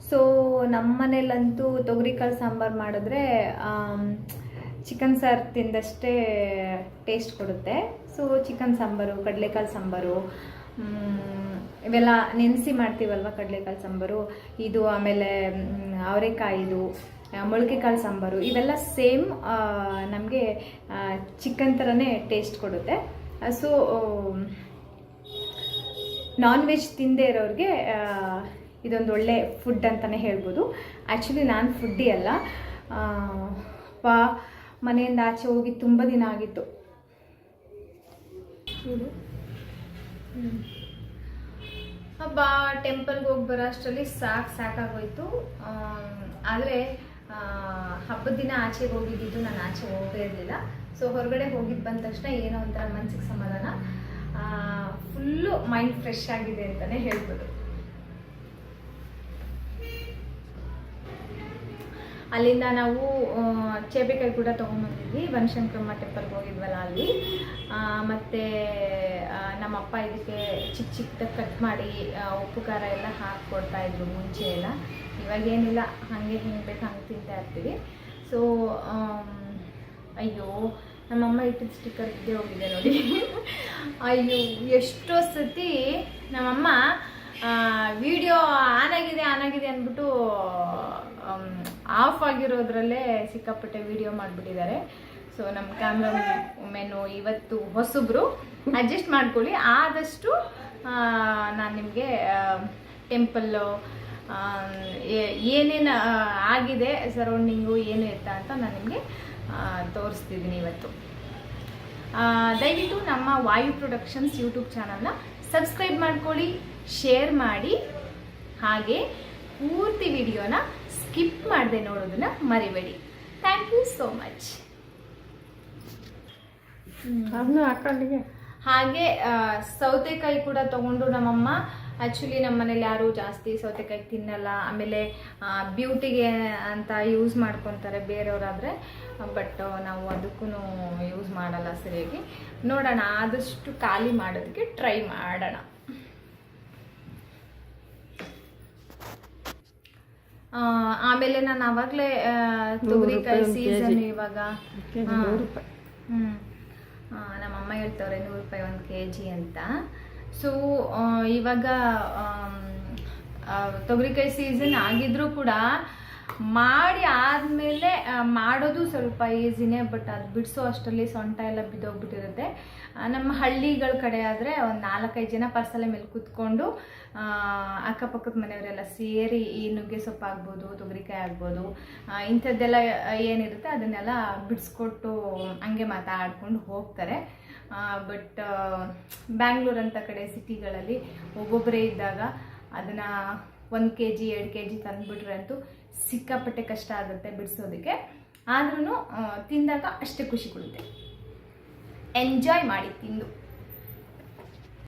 So ನಮ್ಮ ಮನೇಲಂತೂ ತೊಗರಿಕಾಳು ಸಾಂಬಾರು ಮಾಡಿದ್ರೆ chicken ಸಾರು ತಿಂದಷ್ಟೇ ಟೇಸ್ಟ್ ಕೊಡುತ್ತೆ. ಸೊ ಚಿಕನ್ ಸಾಂಬಾರು, ಕಡಲೆಕಾಳು ಸಾಂಬಾರು, ಇವೆಲ್ಲ ನೆನೆಸಿ ಮಾಡ್ತೀವಲ್ವ ಕಡಲೆಕಾಳು ಸಾಂಬಾರು, ಇದು ಆಮೇಲೆ ಅವರೆಕಾಯಿದು ಮೊಳಕೆ ಕಾಳು ಸಾಂಬಾರು, ಇವೆಲ್ಲ ಸೇಮ್ ನಮಗೆ ಚಿಕನ್ ಥರನೇ ಟೇಸ್ಟ್ ಕೊಡುತ್ತೆ. ಸೊ ನಾನ್ ವೆಜ್ ತಿಂದೇ ಇರೋರಿಗೆ ಇದೊಂದು ಒಳ್ಳೆ ಫುಡ್ ಅಂತಲೇ ಹೇಳ್ಬೋದು. ಆ್ಯಕ್ಚುಲಿ ನಾನು ಫುಡ್ಡಿ ಅಲ್ಲ, ಮನೆಯಿಂದ ಆಚೆ ಹೋಗಿ ತುಂಬ ದಿನ ಆಗಿತ್ತು. ಹಬ್ಬ ಟೆಂಪಲ್ಗೆ ಹೋಗಿ ಬರೋ ಅಷ್ಟರಲ್ಲಿ ಸಾಕಾಗೋಯ್ತು. ಆದರೆ ಹಬ್ಬದ ದಿನ ಆಚೆಗೆ ಹೋಗಿದ್ದು, ನಾನು ಆಚೆ ಹೋಗೇ ಇರಲಿಲ್ಲ. ಸೊ ಹೊರಗಡೆ ಹೋಗಿದ್ದು ಬಂದ ತಕ್ಷಣ ಏನೋ ಒಂಥರ ಮನಸ್ಸಿಗೆ ಸಮಾಧಾನ, ಫುಲ್ಲು ಮೈಂಡ್ ಫ್ರೆಶ್ ಆಗಿದೆ ಅಂತಲೇ ಹೇಳ್ಬೋದು. ಅಲ್ಲಿಂದ ನಾವು ಚೇಬೆಕಾಯಿ ಕೂಡ ತೊಗೊಂಬಂದಿದ್ವಿ, ಬನಶಂಕರಮ್ಮ ಟೆಂಪಲ್ಗೆ ಹೋಗಿದ್ವಲ್ಲ ಅಲ್ಲಿ. ಮತ್ತು ನಮ್ಮಪ್ಪ ಇದಕ್ಕೆ ಚಿಕ್ಕ ಚಿಕ್ಕದಾಗಿ ಕಟ್ ಮಾಡಿ ಉಪ್ಪು ಖಾರ ಎಲ್ಲ ಹಾಕ್ಕೊಡ್ತಾಯಿದ್ರು ಮುಂಚೆ ಎಲ್ಲ. ಇವಾಗೇನಿಲ್ಲ, ಹಾಗೆ ಹೆಂಗೆ ಬೇಕು ಹಂಗೆ ತಿಂತಾ ಇರ್ತೀವಿ. ಸೊ ಅಯ್ಯೋ ನಮ್ಮಮ್ಮ ಇಟ್ಟಿದ್ದ ಸ್ಟಿಕ್ಕರ್ ಇದ್ದೇ ಹೋಗಿದೆ ನೋಡಿ. ಅಯ್ಯೋ ಎಷ್ಟೋ ಸತಿ ನಮ್ಮಮ್ಮ ವಿಡಿಯೋ ಆನ್ ಆಗಿದೆ ಅಂದ್ಬಿಟ್ಟು ಆಫ್ ಆಗಿರೋದ್ರಲ್ಲೇ ಸಿಕ್ಕಾಪಟ್ಟೆ ವಿಡಿಯೋ ಮಾಡಿಬಿಟ್ಟಿದ್ದಾರೆ. ಸೊ ನಮ್ಮ ಕ್ಯಾಮ್ರಾ ಮೆನು ಇವತ್ತು ಹೊಸಬ್ರು, ಅಡ್ಜಸ್ಟ್ ಮಾಡ್ಕೊಳ್ಳಿ. ಆದಷ್ಟು ನಾನು ನಿಮಗೆ ಟೆಂಪಲ್ಲು ಏನೇನು ಆಗಿದೆ, ಸರೌಂಡಿಂಗು ಏನು ಎತ್ತ ಅಂತ ನಾನು ನಿಮಗೆ ತೋರಿಸ್ತಿದ್ದೀನಿ ಇವತ್ತು. ದಯವಿಟ್ಟು ನಮ್ಮ ವಾಯು ಪ್ರೊಡಕ್ಷನ್ಸ್ ಯೂಟ್ಯೂಬ್ ಚಾನಲ್ನ ಸಬ್ಸ್ಕ್ರೈಬ್ ಮಾಡ್ಕೊಳ್ಳಿ, ಶೇರ್ ಮಾಡಿ, ಹಾಗೆ ಪೂರ್ತಿ ವಿಡಿಯೋನ ಸ್ಕಿಪ್ ಮಾಡದೆ ನೋಡೋದನ್ನ ಮರಿಬೇಡಿ. Thank you so much. ಹಾಗೆ ಸೌತೆಕಾಯಿ ಕೂಡ ತಗೊಂಡು ನಮ್ಮಮ್ಮ, ಆ್ಯಕ್ಚುಲಿ ನಮ್ಮ ಮನೇಲಿ ಯಾರು ಜಾಸ್ತಿ ಸೌತೆಕಾಯಿ ತಿನ್ನಲ್ಲ, ಆಮೇಲೆ ಬ್ಯೂಟಿಗೆ ಅಂತ ಯೂಸ್ ಮಾಡ್ಕೊತಾರೆ ಬೇರೆಯವರಾದರೆ, ಬಟ್ ನಾವು ಅದಕ್ಕೂ ಯೂಸ್ ಮಾಡಲ್ಲ ಸರಿಯಾಗಿ. ನೋಡೋಣ, ಆದಷ್ಟು ಖಾಲಿ ಮಾಡೋದಕ್ಕೆ ಟ್ರೈ ಮಾಡೋಣ. ಆಮೇಲೆ ನಾನು ಆವಾಗಲೇ ತೊಗರಿಕಾಯಿ ಸೀಸನ್ ಇವಾಗ ನಮ್ಮಮ್ಮ ಹೇಳ್ತವ್ರೆ 100 ರೂಪಾಯಿ 1 kg ಅಂತ. ಸೊ ಇವಾಗ ತೊಗರಿಕಾಯಿ ಸೀಸನ್ ಆಗಿದ್ರೂ ಕೂಡ ಮಾಡಿ ಆದಮೇಲೆ ಮಾಡೋದು ಸ್ವಲ್ಪ ಈಸಿನೇ, ಬಟ್ ಅದು ಬಿಡಿಸೋ ಅಷ್ಟರಲ್ಲಿ ಸೊಂಟ ಎಲ್ಲ ಬಿದ್ದೋಗ್ಬಿಟ್ಟಿರುತ್ತೆ. ನಮ್ಮ ಹಳ್ಳಿಗಳ ಕಡೆ ಆದರೆ ಒಂದು 4-5 ಜನ ಪರ್ಸಲೆ ಮೇಲೆ ಕೂತ್ಕೊಂಡು ಅಕ್ಕಪಕ್ಕದ ಮನೆಯವರೆಲ್ಲ ಸೇರಿ ಈ ನುಗ್ಗೆ ಸೊಪ್ಪು ಆಗ್ಬೋದು, ತೊಗರಿಕಾಯಿ ಆಗ್ಬೋದು, ಇಂಥದ್ದೆಲ್ಲ ಏನಿರುತ್ತೆ ಅದನ್ನೆಲ್ಲ ಬಿಡಿಸ್ಕೊಟ್ಟು ಹಂಗೆ ಮಾತಾಡ್ಕೊಂಡು ಹೋಗ್ತಾರೆ. ಬಟ್ ಬ್ಯಾಂಗ್ಳೂರಂಥ ಕಡೆ ಸಿಟಿಗಳಲ್ಲಿ ಒಬ್ಬೊಬ್ಬರೇ ಇದ್ದಾಗ ಅದನ್ನು 1 kg 2 kg ತಂದುಬಿಟ್ರೆ ಅಂತೂ ಸಿಕ್ಕಾಪಟ್ಟೆ ಕಷ್ಟ ಆಗುತ್ತೆ ಬಿಡಿಸೋದಕ್ಕೆ. ಆದ್ರೂ ತಿಂದಾಗ ಅಷ್ಟೇ ಖುಷಿ ಕೊಡುತ್ತೆ. ಎಂಜಾಯ್ ಮಾಡಿ ತಿಂದು.